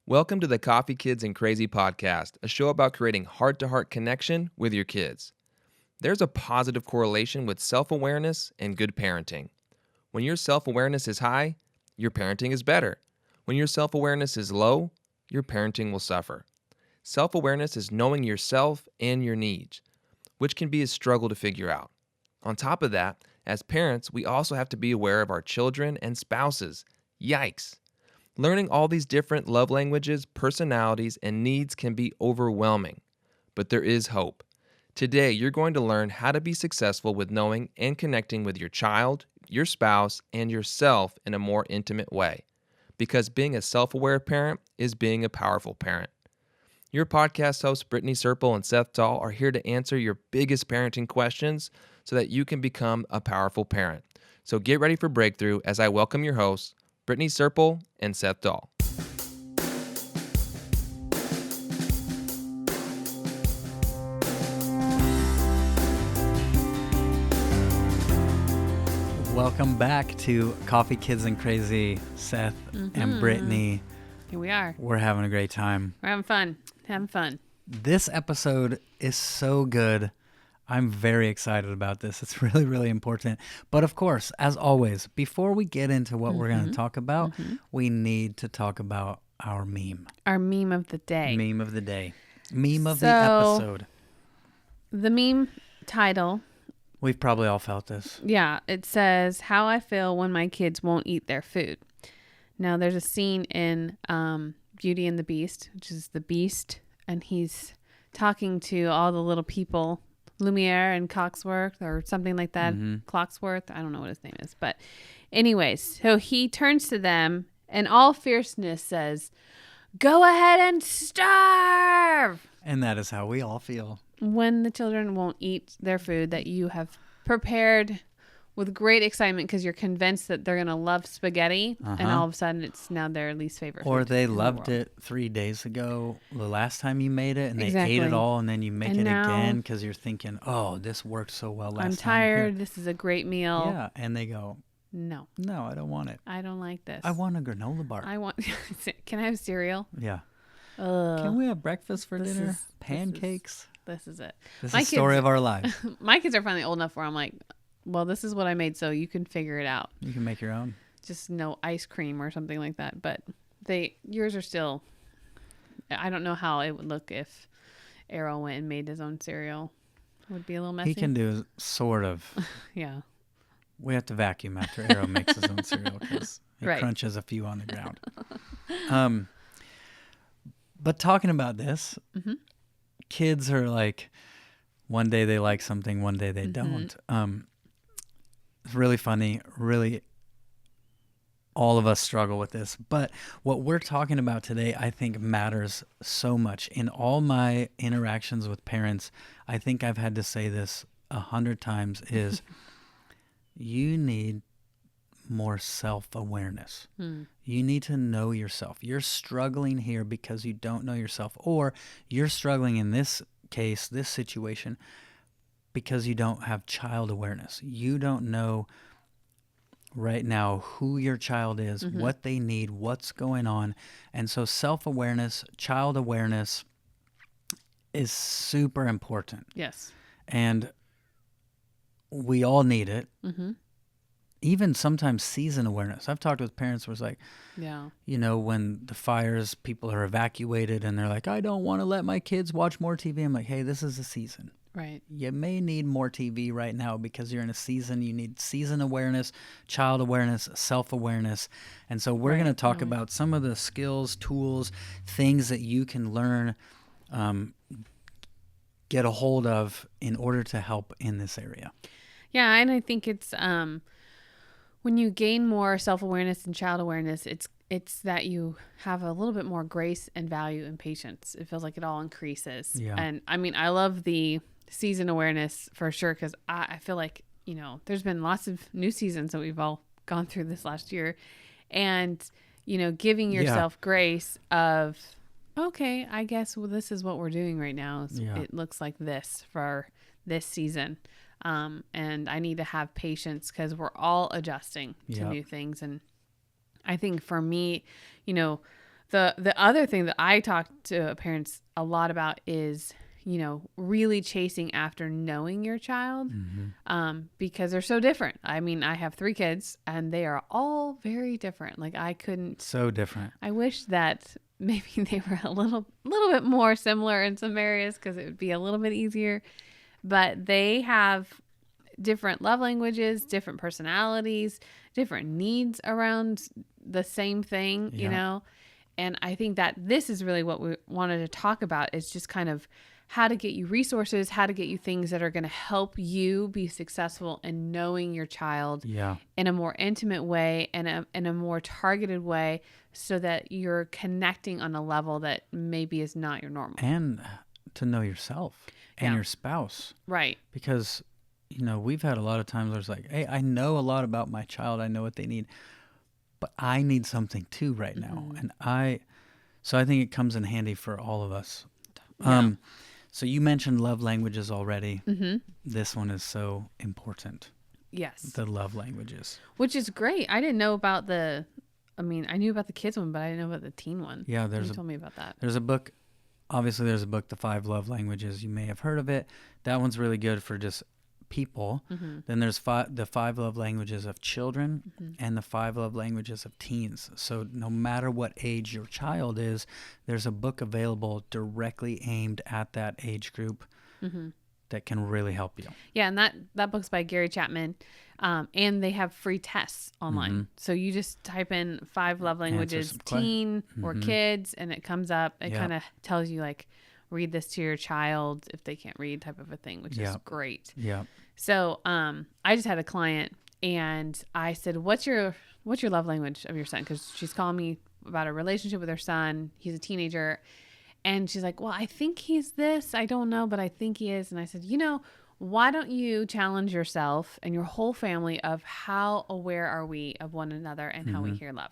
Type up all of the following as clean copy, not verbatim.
Welcome to the Coffee Kids and Crazy podcast, a show about creating heart-to-heart connection with your kids. There's a positive correlation with self-awareness and good parenting. When your self-awareness is high, your parenting is better. When your self-awareness is low, your parenting will suffer. Self-awareness is knowing yourself and your needs, which can be a struggle to figure out. On top of that, as parents, we also have to be aware of our children and spouses. Yikes! Learning all these different love languages, personalities, and needs can be overwhelming, but there is hope. Today, you're going to learn how to be successful with knowing and connecting with your child, your spouse, and yourself in a more intimate way, because being a self-aware parent is being a powerful parent. Your podcast hosts, Brittany, Zerpals, and Seth, Dahl, are here to answer your biggest parenting questions so that you can become a powerful parent. So get ready for breakthrough as I welcome your hosts, Brittany, Zerpals, and Seth, Dahl. Welcome back to Coffee Kids and Crazy. Seth and Brittany. Here we are. We're having a great time. We're having fun. Having fun. This episode is so good. I'm very excited about this. It's really, really important. But of course, as always, before we get into what we're going to talk about, we need to talk about our meme. Our meme of the day. Meme of the day. Meme of the episode. The meme title. We've probably all felt this. Yeah. It says, "How I Feel When My Kids Won't Eat Their Food." Now, there's a scene in Beauty and the Beast, which is the Beast, and he's talking to all the little people, Lumiere and Cogsworth or something like that. Clocksworth. I don't know what his name is. But anyways, so he turns to them and all fierceness says, "Go ahead and starve." And that is how we all feel. When the children won't eat their food that you have prepared with great excitement because you're convinced that they're going to love spaghetti, and all of a sudden it's now their least favorite Or food they in the loved world. it 3 days ago, the last time you made it, and they ate Exactly. it all, and then you make And it now- again because you're thinking, oh, this worked so well last time. I'm tired. This is a great meal. Yeah, and they go, No, no, I don't want it. I don't like this. I want a granola bar. I want. Can I have cereal? Yeah. Ugh, Can we have breakfast for this dinner? is- Pancakes? this is it. This is My the story kids- of our lives. My kids are finally old enough where I'm like, well, this is what I made, so you can figure it out. You can make your own. Just no ice cream or something like that. But yours are still. I don't know how it would look if Arrow went and made his own cereal. It would be a little messy. He can do sort of. Yeah. We have to vacuum after Arrow makes his own cereal because it Right. crunches a few on the ground. But talking about this, kids are like, one day they like something, one day they don't. It's really funny. Really, all of us struggle with this. But what we're talking about today, I think, matters so much. In all my interactions with parents, I think I've had to say this 100 times, is you need more self-awareness. You need to know yourself. You're struggling here because you don't know yourself, or you're struggling in this case, this situation, because you don't have child awareness. You don't know right now who your child is, what they need, what's going on. And so self-awareness, child awareness is super important. Yes. And we all need it. Even sometimes season awareness. I've talked with parents where it's like, Yeah. you know, when the fires, people are evacuated and they're like, I don't want to let my kids watch more TV. I'm like, hey, this is a season. Right. You may need more TV right now because you're in a season. You need season awareness, child awareness, self-awareness. And so we're going to talk about some of the skills, tools, things that you can learn, get a hold of in order to help in this area. Yeah, and I think it's when you gain more self-awareness and child awareness, it's that you have a little bit more grace and value and patience. It feels like it all increases. Yeah. And I mean, I love the season awareness for sure, because I feel like, you know, there's been lots of new seasons that we've all gone through this last year. And, you know, giving yourself grace of, okay, I guess this is what we're doing right now. It looks like this for this season. And I need to have patience because we're all adjusting to new things. And I think for me, you know, The other thing that I talk to parents a lot about is, really chasing after knowing your child, because they're so different. I mean, I have 3 kids and they are all very different. Like So different. I wish that maybe they were a little bit more similar in some areas because it would be a little bit easier, but they have different love languages, different personalities, different needs around the same thing, and I think that this is really what we wanted to talk about, is just kind of how to get you resources, how to get you things that are going to help you be successful in knowing your child in a more intimate way and in a more targeted way, so that you're connecting on a level that maybe is not your normal. And to know yourself and your spouse. Right. Because, we've had a lot of times where it's like, hey, I know a lot about my child. I know what they need, but I need something too right now. And so I think it comes in handy for all of us. Yeah. So you mentioned love languages already. This one is so important. Yes. The love languages. Which is great. I didn't know about I knew about the kids one, but I didn't know about the teen one. Yeah, you told me about that. There's a book. Obviously, there's a book, The 5 Love Languages. You may have heard of it. That one's really good for just people. Then there's the 5 love languages of children and the 5 love languages of teens. So no matter what age your child is, there's a book available directly aimed at that age group that can really help you. Yeah, and that book's by Gary Chapman. And they have free tests online. So you just type in 5 love languages, teen or kids, and it comes up. It kind of tells you, like, read this to your child if they can't read, type of a thing, which is great. Yeah. So I just had a client, and I said, what's your love language of your son? Because she's calling me about a relationship with her son. He's a teenager. And she's like, well, I think he's this. I don't know, but I think he is. And I said, why don't you challenge yourself and your whole family of how aware are we of one another and how we hear love?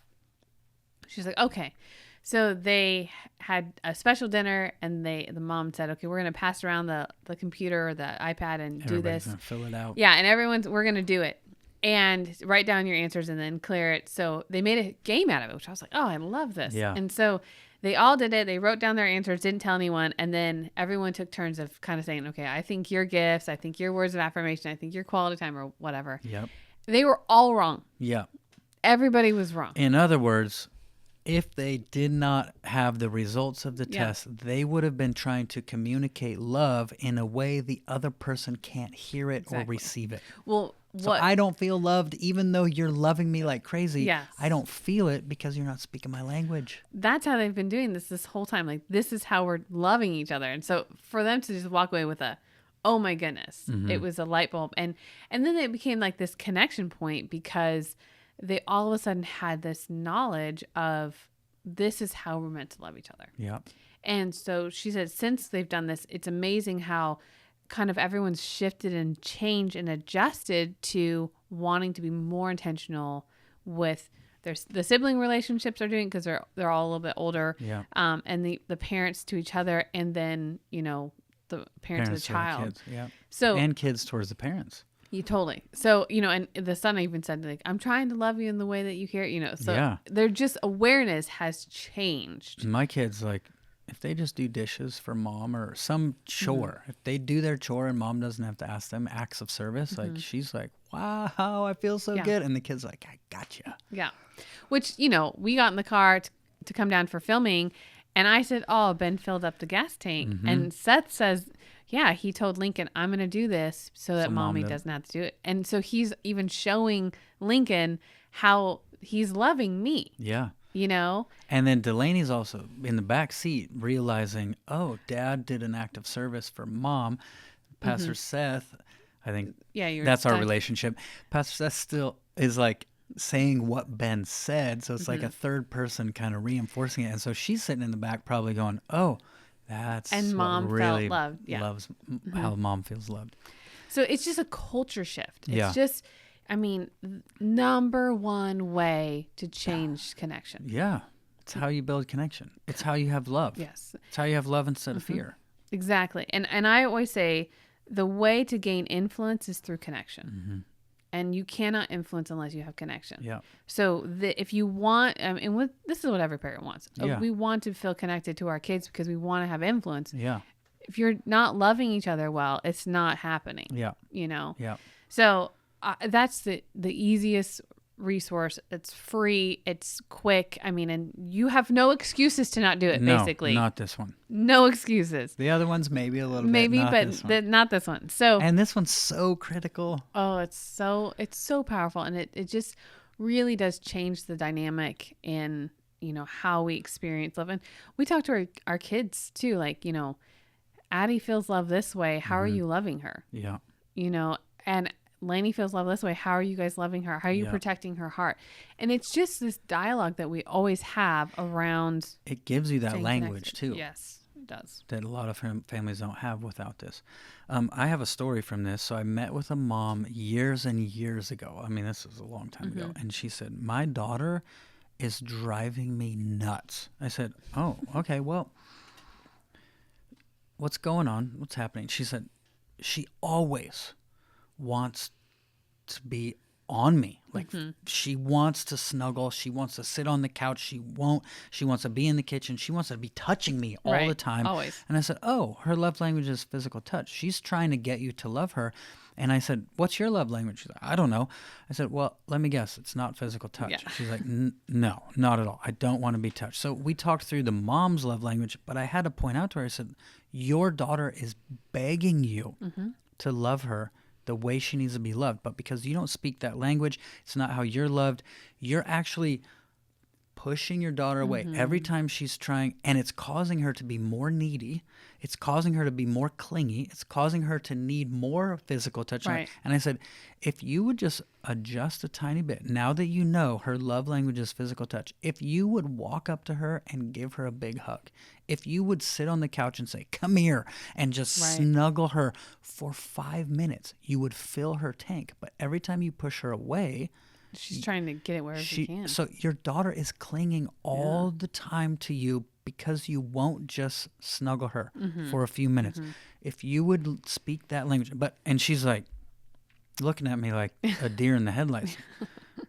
She's like, okay. So they had a special dinner, and the mom said, okay, we're going to pass around the computer or the iPad and do this. Gonna fill it out. Yeah. And we're going to do it and write down your answers and then clear it. So they made a game out of it, which I was like, oh, I love this. Yeah. And so they all did it. They wrote down their answers, didn't tell anyone. And then everyone took turns of kind of saying, okay, I think your gifts, I think your words of affirmation, I think your quality time, or whatever. Yep. They were all wrong. Yeah. Everybody was wrong. In other words, if they did not have the results of the test, they would have been trying to communicate love in a way the other person can't hear it or receive it. Well, so I don't feel loved even though you're loving me like crazy. Yes. I don't feel it because you're not speaking my language. That's how they've been doing this whole time. Like, this is how we're loving each other. And so for them to just walk away with oh my goodness, it was a light bulb. And then it became like this connection point, because they all of a sudden had this knowledge of, this is how we're meant to love each other. Yeah. And so she said, since they've done this, it's amazing how kind of everyone's shifted and changed and adjusted to wanting to be more intentional with the sibling relationships are doing, because they're all a little bit older. Yeah. And the parents to each other, and then, the parents of the child. Kids. Yeah. So, and kids towards the parents. You totally. So, and the son even said, like, I'm trying to love you in the way that you care, so they're just, awareness has changed. My kids, like, if they just do dishes for mom or some chore, if they do their chore and mom doesn't have to ask them, acts of service, like, she's like, wow, I feel so good. And the kid's like, I gotcha. Yeah. Which, we got in the car to come down for filming, and I said, oh, Ben filled up the gas tank. And Seth says, yeah, he told Lincoln, I'm going to do this so that mommy doesn't have to do it. And so he's even showing Lincoln how he's loving me. Yeah. And then Delaney's also in the back seat realizing, oh, dad did an act of service for mom. Pastor Seth, I think that's our relationship. Pastor Seth still is like saying what Ben said. So it's like a third person kind of reinforcing it. And so she's sitting in the back probably going, oh, that's and mom really felt loved. Yeah. Loves how mom feels loved. So it's just a culture shift. It's just, number one way to change connection. Yeah. It's how you build connection. It's how you have love. Yes. It's how you have love instead of fear. Exactly. And I always say the way to gain influence is through connection. and you cannot influence unless you have connection. Yeah. So if you want, this is what every parent wants. Yeah. We want to feel connected to our kids because we want to have influence. Yeah. If you're not loving each other well, it's not happening. Yeah. You know? Yeah. So that's the easiest resource. It's free. It's quick. I mean, and you have no excuses to not do it, basically. Not this one. No excuses. The other one's maybe a little Maybe, bit. but not this one. So, and this one's so critical. oh, it's so powerful. And it just really does change the dynamic in, you know, how we experience love. And we talk to our kids too. Like, you know, Addie feels love this way. How are you loving her? Yeah. You know, and Lainey feels love this way. How are you guys loving her? How are you protecting her heart? And it's just this dialogue that we always have around. It gives you that language connected. too. Yes, it does. That a lot of families don't have without this. I have a story from this. So I met with a mom years and years ago. I mean, this was a long time ago. And she said, my daughter is driving me nuts. I said, oh, okay, well, what's going on? What's happening? She said, she always wants to be on me. Like she wants to snuggle. She wants to sit on the couch. She wants to be in the kitchen. She wants to be touching me all the time. Always. And I said, oh, her love language is physical touch. She's trying to get you to love her. And I said, what's your love language? She's like, I don't know. I said, well, let me guess. It's not physical touch. Yeah. She's like, no, not at all. I don't want to be touched. So we talked through the mom's love language, but I had to point out to her, I said, your daughter is begging you to love her the way she needs to be loved. But because you don't speak that language, it's not how you're loved. You're actually pushing your daughter away every time she's trying, and it's causing her to be more needy. It's causing her to be more clingy. It's causing her to need more physical touch. Right. And I said, if you would just adjust a tiny bit, now that you know her love language is physical touch, if you would walk up to her and give her a big hug, if you would sit on the couch and say, come here, and just snuggle her for 5 minutes, you would fill her tank. But every time you push her away, she's trying to get it wherever she can. So your daughter is clinging all the time to you because you won't just snuggle her for a few minutes. If you would speak that language, and she's like looking at me like a deer in the headlights.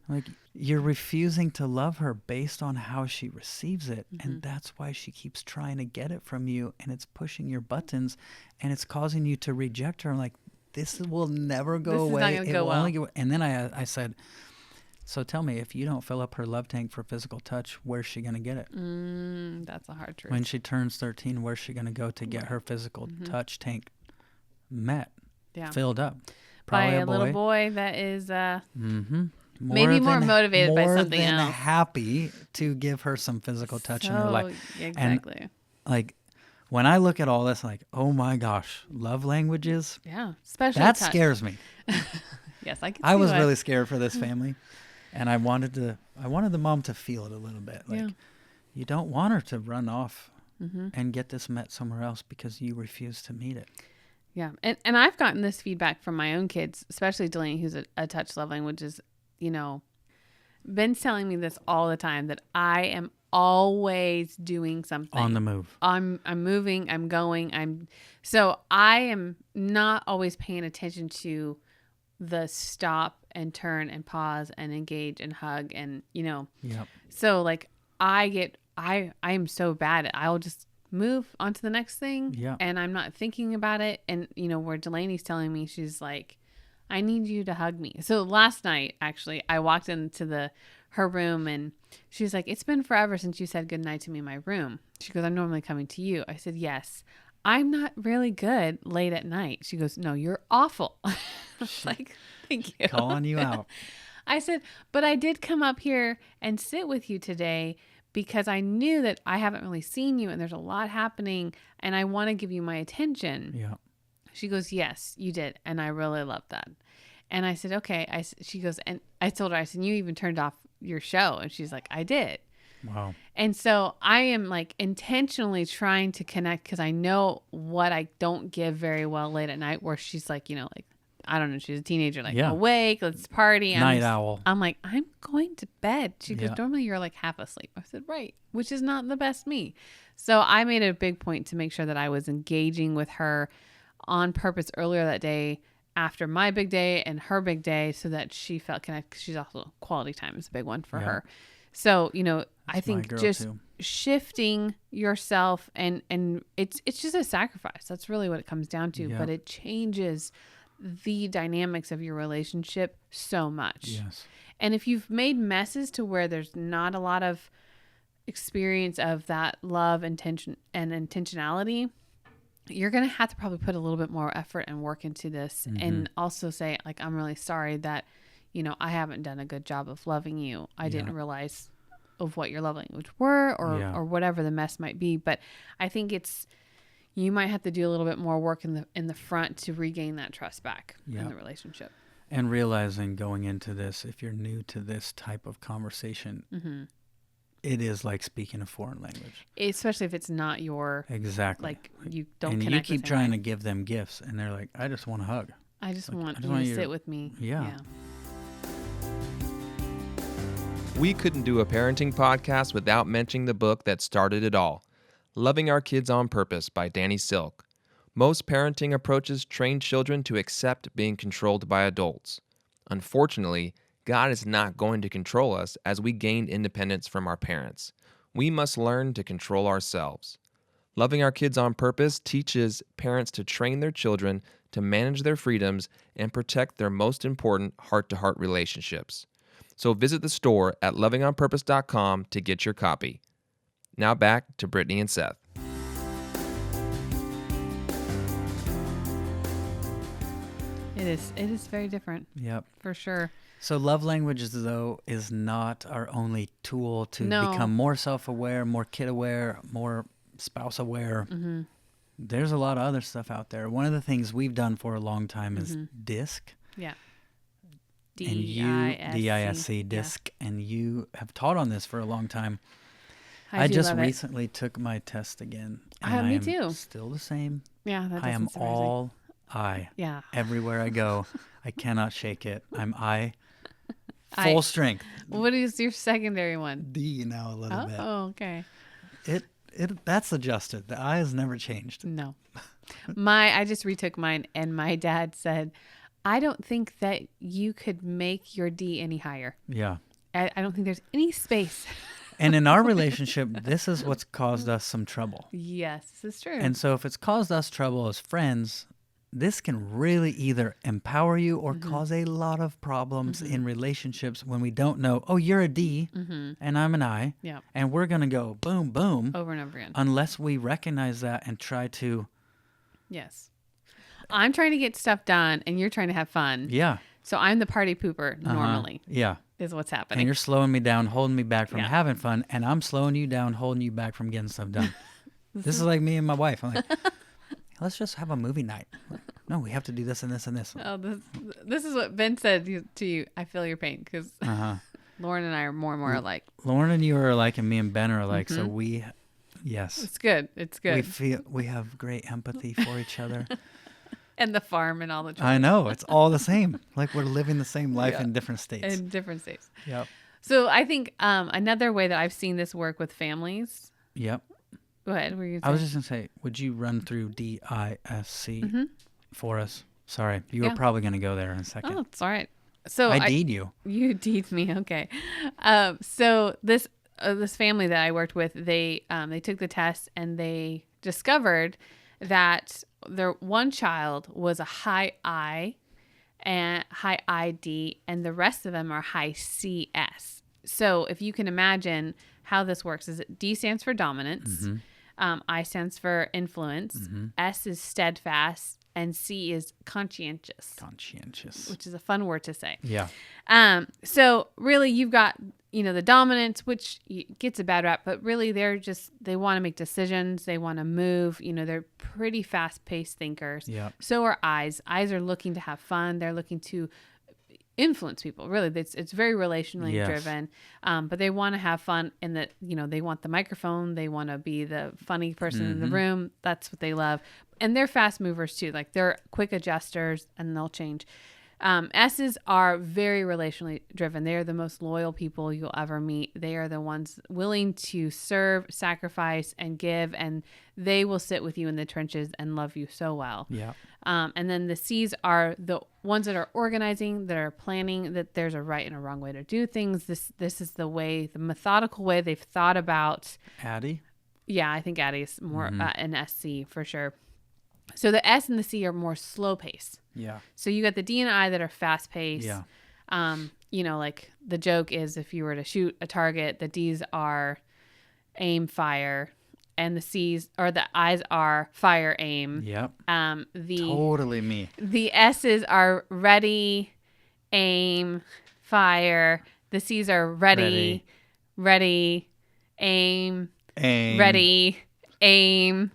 Like, you're refusing to love her based on how she receives it. And that's why she keeps trying to get it from you, and it's pushing your buttons, and it's causing you to reject her. I'm like, this will never go away. This is not going to go well. And then I said, so tell me, if you don't fill up her love tank for physical touch, where's she going to get it? That's a hard truth. When she turns 13, where's she going to go to get her physical touch tank met, filled up? Probably by a little boy that is maybe more motivated by something more than else. Happy to give her some physical touch in her life. Exactly. And, like, when I look at all this, like, oh my gosh, love languages. Yeah, especially that touch. Scares me. Yes, I can. I was really scared for this family, and I wanted the mom to feel it a little bit. Like, you don't want her to run off and get this met somewhere else because you refuse to meet it. Yeah, and I've gotten this feedback from my own kids, especially Delaney, who's a touch love language, is, you know, Ben's telling me this all the time, that I am always doing something. On the move. I'm moving, I'm going, so I am not always paying attention to the stop and turn and pause and engage and hug and, you know. Yep. So like I am so bad at, I'll just move on to the next thing. Yeah. And I'm not thinking about it. And, you know, where Delaney's telling me, she's like, I need you to hug me. So last night, actually, I walked into her room and she's like, it's been forever since you said goodnight to me in my room. She goes, I'm normally coming to you. I said, yes. I'm not really good late at night. She goes, no, you're awful. I was like, thank you. Calling you out. I said, but I did come up here and sit with you today because I knew that I haven't really seen you and there's a lot happening and I want to give you my attention. Yeah. She goes, yes, you did. And I really love that. And I said, okay. She goes, and I told her, I said, you even turned off your show. And she's like, I did. Wow. And so I am like intentionally trying to connect because I know what I don't give very well late at night, where she's like, you know, like, I don't know, she's a teenager, like, awake, let's party. Night owl. I'm like, I'm going to bed. She goes, normally you're like half asleep. I said, right, which is not the best me. So I made it a big point to make sure that I was engaging with her on purpose earlier that day after my big day and her big day so that she felt connected. 'Cause she's also quality time is a big one for her. So, you know, I think just shifting yourself and it's just a sacrifice. That's really what it comes down to. But it changes the dynamics of your relationship so much. Yes. And if you've made messes to where there's not a lot of experience of that love, intention, and intentionality, you're going to have to probably put a little bit more effort and work into this. And also say, like, I'm really sorry that, you know, I haven't done a good job of loving you. I didn't realize of what your love language were or whatever the mess might be. But I think you might have to do a little bit more work in the front to regain that trust back in the relationship. And realizing going into this, if you're new to this type of conversation, it is like speaking a foreign language. Especially if it's not your... Exactly. Like, you don't and connect you keep trying to give them gifts, and they're like, I just want a hug. I just want you to sit with me. Yeah. We couldn't do a parenting podcast without mentioning the book that started it all, Loving Our Kids on Purpose by Danny Silk. Most parenting approaches train children to accept being controlled by adults. Unfortunately, God is not going to control us as we gain independence from our parents. We must learn to control ourselves. Loving Our Kids on Purpose teaches parents to train their children to manage their freedoms and protect their most important heart-to-heart relationships. So visit the store at lovingonpurpose.com to get your copy. Now back to Brittany and Seth. It is very different. Yep. For sure. So love languages, though, is not our only tool to become more self-aware, more kid-aware, more spouse-aware. There's a lot of other stuff out there. One of the things we've done for a long time is DISC. Yeah. D-I-S-C, DISC. And you have taught on this for a long time. I just recently took my test again. And me am too. Still the same. Yeah, that I am surprise me. all I. Yeah. Everywhere I go, I cannot shake it. I'm I. Full strength. What is your secondary one? D now a little bit. Oh, okay. That's adjusted. The I has never changed. No. I just retook mine, and my dad said, I don't think that you could make your D any higher. Yeah. I don't think there's any space. And in our relationship, this is what's caused us some trouble. Yes, this is true. And so if it's caused us trouble as friends, this can really either empower you or cause a lot of problems in relationships when we don't know, oh, you're a D and I'm an I. Yeah. And we're going to go boom, boom. Over and over again. Unless we recognize that and try to. Yes. I'm trying to get stuff done and you're trying to have fun. Yeah. So I'm the party pooper normally. Yeah. Is what's happening. And you're slowing me down, holding me back from having fun. And I'm slowing you down, holding you back from getting stuff done. This is like me and my wife. I'm like, let's just have a movie night. No, we have to do this and this and this. Oh, this is what Ben said to you. I feel your pain because Lauren and I are more and more alike. Lauren and you are alike, and me and Ben are alike. So yes. It's good. It's good. We have great empathy for each other. And the farm and all the children. I know. It's all the same. Like we're living the same life in different states. In different states. Yep. So I think another way that I've seen this work with families. Yep. Go ahead. I was just going to say, would you run through DISC for us? Sorry. You were probably going to go there in a second. Oh, it's all right. So I deed you. You deed me. Okay. So this family that I worked with, they took the test and they discovered that their one child was a high I and high ID, and the rest of them are high CS. So if you can imagine how this works, is it D stands for dominance, I stands for influence, S is steadfast, and C is conscientious. Conscientious. Which is a fun word to say. Yeah. So really you've got, the dominance, which gets a bad rap, but really they want to make decisions. They want to move, they're pretty fast paced thinkers. Yeah. So are I's. I's are looking to have fun. They're looking to influence people. Really, it's very relationally driven. But they want to have fun in that, they want the microphone. They want to be the funny person in the room. That's what they love. And they're fast movers too. Like they're quick adjusters and they'll change. S's are very relationally driven. They are the most loyal people you'll ever meet. They are the ones willing to serve, sacrifice, and give, and they will sit with you in the trenches and love you so well. Yeah. And then the C's are the ones that are organizing, that are planning, that there's a right and a wrong way to do things. This is the methodical way they've thought about. Addie? Yeah, I think Addie is more an SC for sure. So the S and the C are more slow pace. Yeah. So you got the D and I that are fast paced. Yeah. Like the joke is if you were to shoot a target, the D's are aim, fire, and the C's or the I's are fire, aim. Yep. Totally me. The S's are ready, aim, fire. The C's are ready, aim, ready, aim.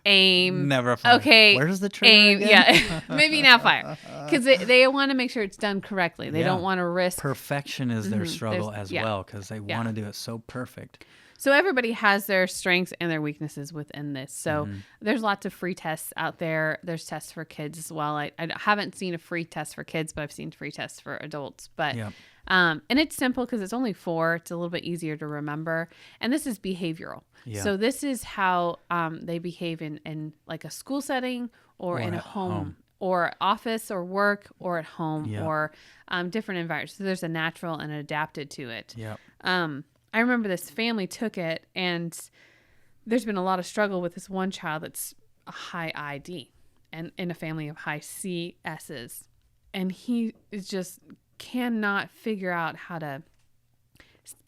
Never fire. Okay. Where's the trigger aim? again? Yeah. Maybe not fire. Because they want to make sure it's done correctly. They don't want to risk. Perfection is their struggle as well because they want to do it so perfect. So everybody has their strengths and their weaknesses within this. So there's lots of free tests out there. There's tests for kids as well. I haven't seen a free test for kids, but I've seen free tests for adults. But and it's simple because it's only 4. It's a little bit easier to remember. And this is behavioral. Yeah. So this is how they behave in like a school setting or in a home. Or office or work or at home or different environments. So there's a natural and adapted to it. Yeah. I remember this family took it, and there's been a lot of struggle with this one child that's a high ID and in a family of high CSs. And he is just cannot figure out how to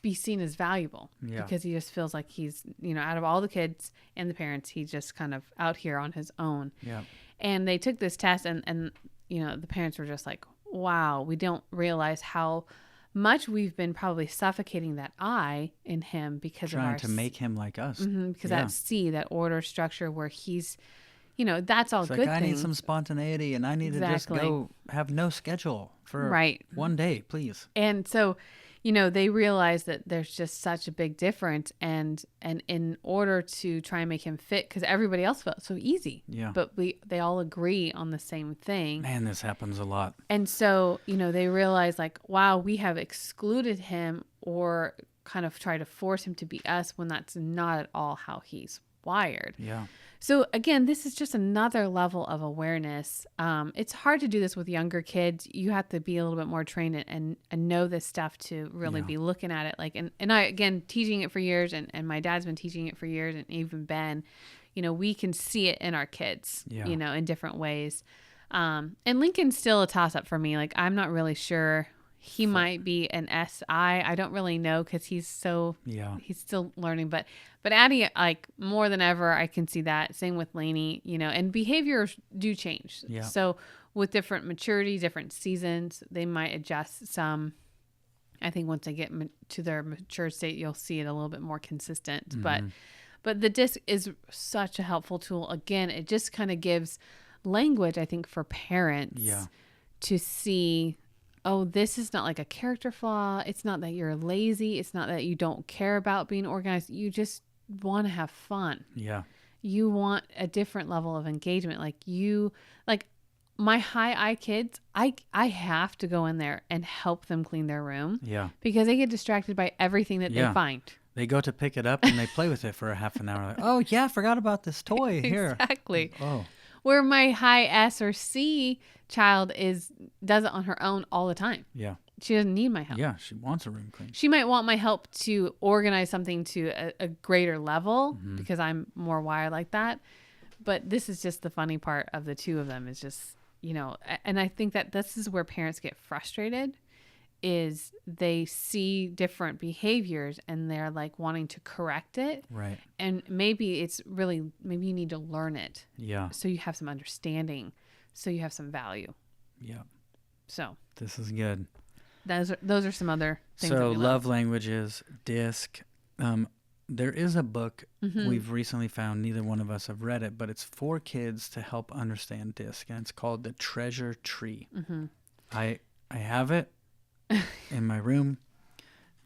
be seen as valuable because he just feels like he's, out of all the kids and the parents, he's just kind of out here on his own. Yeah. And they took this test and the parents were just like, wow, we don't realize how much we've been probably suffocating that I in him because trying of our to make him like us. Because that C, that order structure where he's, that's all it's good like, I things. need some spontaneity and I need to just go have no schedule for one day, please. And so, they realize that there's just such a big difference and in order to try and make him fit, because everybody else felt so easy. Yeah. But they all agree on the same thing. Man, this happens a lot. And so, they realize like, wow, we have excluded him or kind of try to force him to be us when that's not at all how he's wired. Yeah. So again, this is just another level of awareness. It's hard to do this with younger kids. You have to be a little bit more trained and know this stuff to really be looking at it. Like, and I, again, teaching it for years and my dad's been teaching it for years and even Ben, we can see it in our kids, in different ways. And Lincoln's still a toss up for me. Like, I'm not really sure. He might be an SI. I don't really know because he's still learning. But Addie, like more than ever, I can see that. Same with Lainey, and behaviors do change. Yeah. So with different maturity, different seasons, they might adjust some. I think once they get to their mature state, you'll see it a little bit more consistent. Mm-hmm. But the disc is such a helpful tool. Again, it just kind of gives language, I think, for parents to see, oh, this is not like a character flaw. It's not that you're lazy. It's not that you don't care about being organized. You just want to have fun. Yeah. You want a different level of engagement. Like my high I kids, I have to go in there and help them clean their room. Yeah. Because they get distracted by everything that they find. They go to pick it up and they play with it for a half an hour. Like, oh, yeah, I forgot about this toy here. Exactly. Oh. Where my high S or C child does it on her own all the time. Yeah. She doesn't need my help. Yeah, she wants a room clean. She might want my help to organize something to a greater level because I'm more wired like that. But this is just the funny part of the two of them is just, and I think that this is where parents get frustrated is they see different behaviors and they're like wanting to correct it. Right. And maybe you need to learn it. Yeah. So you have some understanding. So you have some value. Yeah. So. This is good. Those are some other things. So love languages, DISC. There is a book we've recently found. Neither one of us have read it, but it's for kids to help understand DISC. And it's called The Treasure Tree. Mm-hmm. I have it in my room,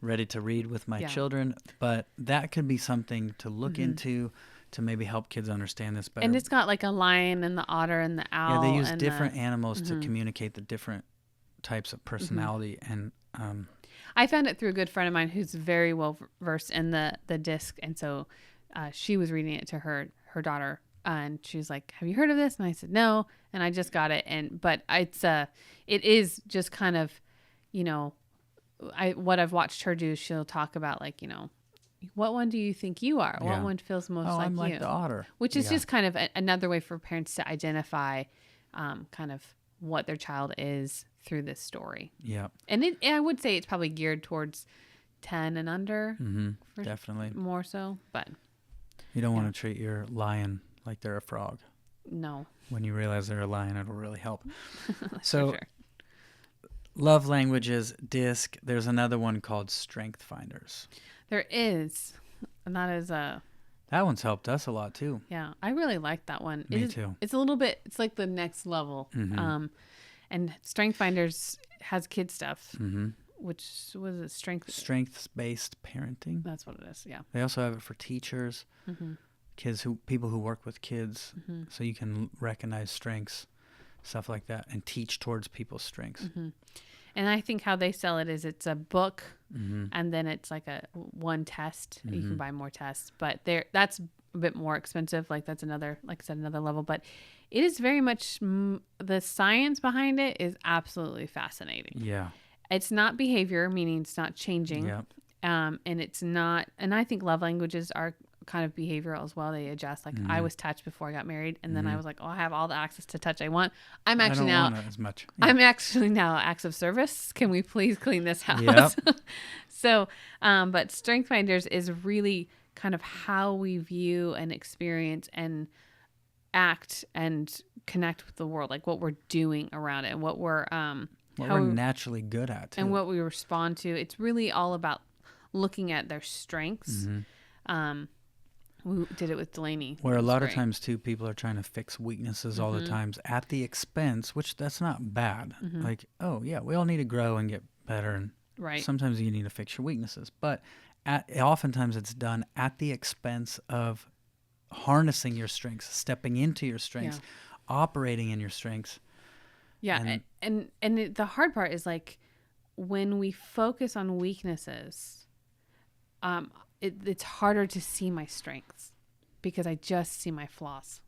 ready to read with my children. But that could be something to look into to maybe help kids understand this better. And it's got like a lion and the otter and the owl. Yeah, they use different animals to communicate the different types of personality. And I found it through a good friend of mine who's very well versed in the disc, and so she was reading it to her daughter, and she's like, "Have you heard of this?" And I said, "No," and I just got it, but it is just kind of, what I've watched her do. She'll talk about like, what one do you think you are? Yeah. What one feels most like I'm you? like the otter. Which is just kind of another way for parents to identify kind of what their child is through this story. Yeah. And I would say it's probably geared towards 10 and under. Mm-hmm. Definitely. More so, but. You don't want to treat your lion like they're a frog. No. When you realize they're a lion, it'll really help. So, sure. Love languages, DISC. There's another one called Strength Finders. There is. And that is that one's helped us a lot too. Yeah, I really like that one. Me too. It's a little bit, it's like the next level. Mm-hmm. And Strength Finders has kid stuff, Mm-hmm. which was a Strengths-based parenting. That's what it is. Yeah. They also have it for teachers, people who work with kids, so you can recognize strengths, stuff like that, and teach towards people's strengths. And I think how they sell it is it's a book, and then it's like one test. You can buy more tests, but that's a bit more expensive. Like that's another, like I said, another level. But it is very much the science behind it is absolutely fascinating. Yeah, it's not behavior, meaning it's not changing. Yeah. And it's not. And I think love languages are kind of behavioral as well. They adjust. Like I was touched before I got married, and then I was like, oh, I have all the access to touch I want. I'm actually I don't now want it as much. Yeah. I'm actually now acts of service. Can we please clean this house? Yep. So, but Strength Finders is really kind of how we view and experience and act and connect with the world, like what we're doing around it and what we're naturally good at too. and what we respond to. It's really all about looking at their strengths. We did it with Delaney. Where a lot of times too, people are trying to fix weaknesses all the times at the expense, which that's not bad. Like, oh yeah, we all need to grow and get better, and sometimes you need to fix your weaknesses. But oftentimes it's done at the expense of harnessing your strengths, stepping into your strengths, operating in your strengths. Yeah, and the hard part is like when we focus on weaknesses, it's harder to see my strengths because I just see my flaws.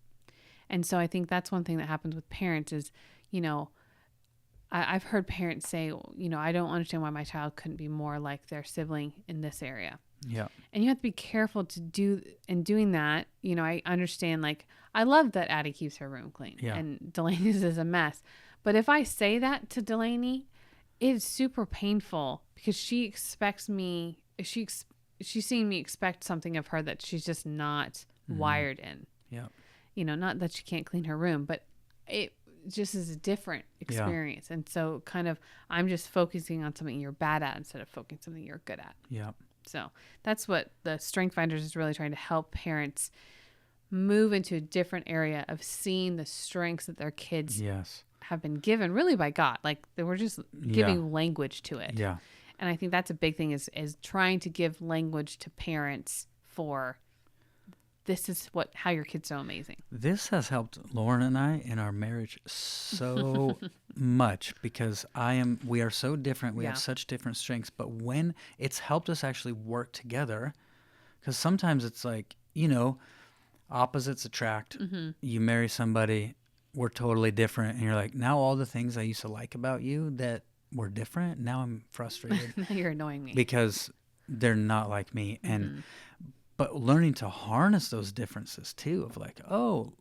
And so I think that's one thing that happens with parents is, I've heard parents say, I don't understand why my child couldn't be more like their sibling in this area. Yeah. And you have to be careful doing that. I understand, like, I love that Addie keeps her room clean and Delaney's is a mess. But if I say that to Delaney, it's super painful because she expects me, she's seen me expect something of her that she's just not wired in. Yeah. Not that she can't clean her room, but it just is a different experience. Yeah. And so kind of, I'm just focusing on something you're bad at instead of focusing on something you're good at. Yeah. So that's what the Strength Finders is really trying to help parents move into a different area of seeing the strengths that their kids have been given really by God. Like they were just giving language to it. Yeah. And I think that's a big thing is trying to give language to parents for this is how your kid's so amazing. This has helped Lauren and I in our marriage so much because we are so different. We have such different strengths, but when it's helped us actually work together, because sometimes it's like, opposites attract. You marry somebody, we're totally different. And you're like, now all the things I used to like about you that were different, now I'm frustrated. Now you're annoying me. Because they're not like me. But learning to harness those differences too, of like, oh,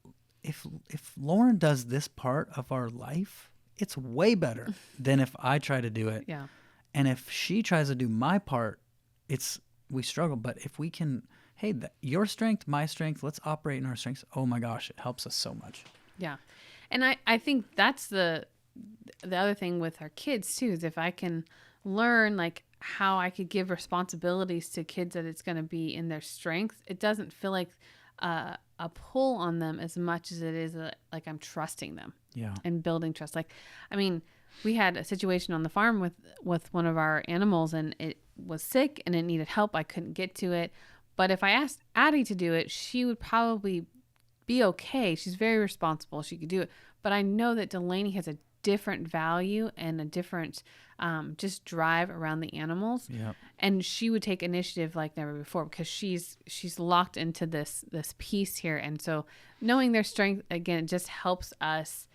if Lauren does this part of our life, it's way better than if I try to do it. Yeah. And if she tries to do my part, we struggle. But if we can, hey, your strength, my strength, let's operate in our strengths. Oh my gosh, it helps us so much. Yeah. And I think that's the other thing with our kids too, is if I can learn like how I could give responsibilities to kids that it's going to be in their strengths, it doesn't feel like a pull on them as much as it is like I'm trusting them and building trust. Like, I mean, we had a situation on the farm with one of our animals and it was sick and it needed help. I couldn't get to it. But if I asked Addie to do it, she would probably be okay. She's very responsible. She could do it. But I know that Delaney has a different value and a different just drive around the animals. Yeah. And she would take initiative like never before because she's locked into this piece here. And so knowing their strength, again, it just helps us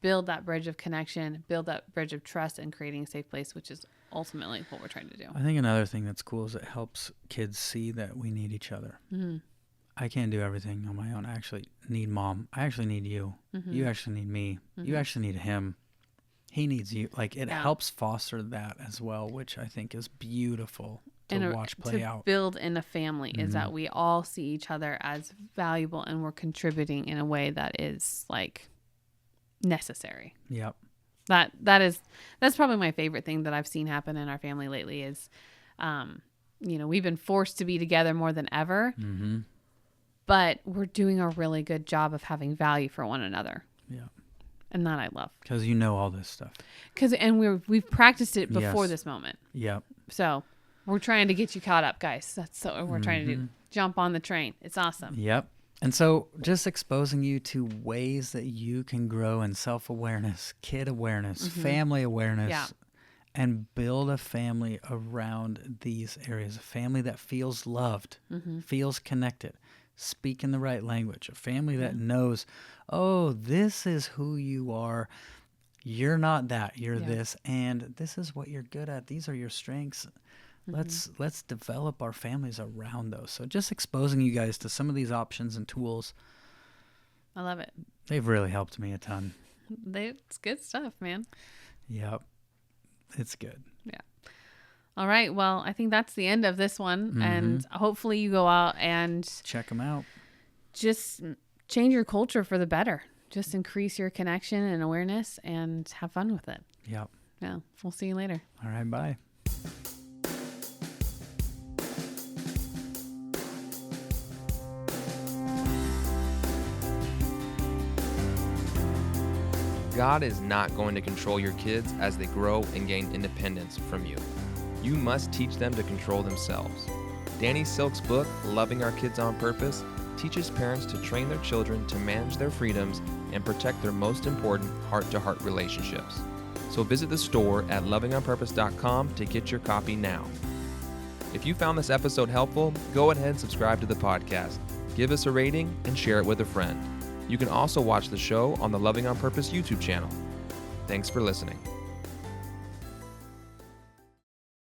build that bridge of connection, build that bridge of trust, and creating a safe place, which is ultimately what we're trying to do. I think another thing that's cool is it helps kids see that we need each other. Mm-hmm. I can't do everything on my own. I actually need mom. I actually need you. Mm-hmm. You actually need me. Mm-hmm. You actually need him. He needs you. Like, it helps foster that as well, which I think is beautiful to watch play out. Build in a family is that we all see each other as valuable and we're contributing in a way that is like necessary. Yep. That's probably my favorite thing that I've seen happen in our family lately is, we've been forced to be together more than ever, but we're doing a really good job of having value for one another. Yeah. And that I love. Because you know all this stuff. We've practiced it before this moment. Yep. So we're trying to get you caught up, guys. That's what we're trying to do. Jump on the train. It's awesome. Yep. And so just exposing you to ways that you can grow in self-awareness, kid awareness, family awareness, and build a family around these areas. A family that feels loved, feels connected, speaking the right language. A family that knows, oh, this is who you are. You're not that. You're this. And this is what you're good at. These are your strengths. Let's develop our families around those. So just exposing you guys to some of these options and tools. I love it. They've really helped me a ton. It's good stuff, man. Yep. It's good. Yeah. All right. Well, I think that's the end of this one. And hopefully you go out and check them out. Just change your culture for the better. Just increase your connection and awareness and have fun with it. Yep. Yeah. We'll see you later. All right. Bye. God is not going to control your kids as they grow and gain independence from you. You must teach them to control themselves. Danny Silk's book, Loving Our Kids on Purpose, teaches parents to train their children to manage their freedoms and protect their most important heart-to-heart relationships. So visit the store at lovingonpurpose.com to get your copy now. If you found this episode helpful, go ahead and subscribe to the podcast. Give us a rating and share it with a friend. You can also watch the show on the Loving on Purpose YouTube channel. Thanks for listening.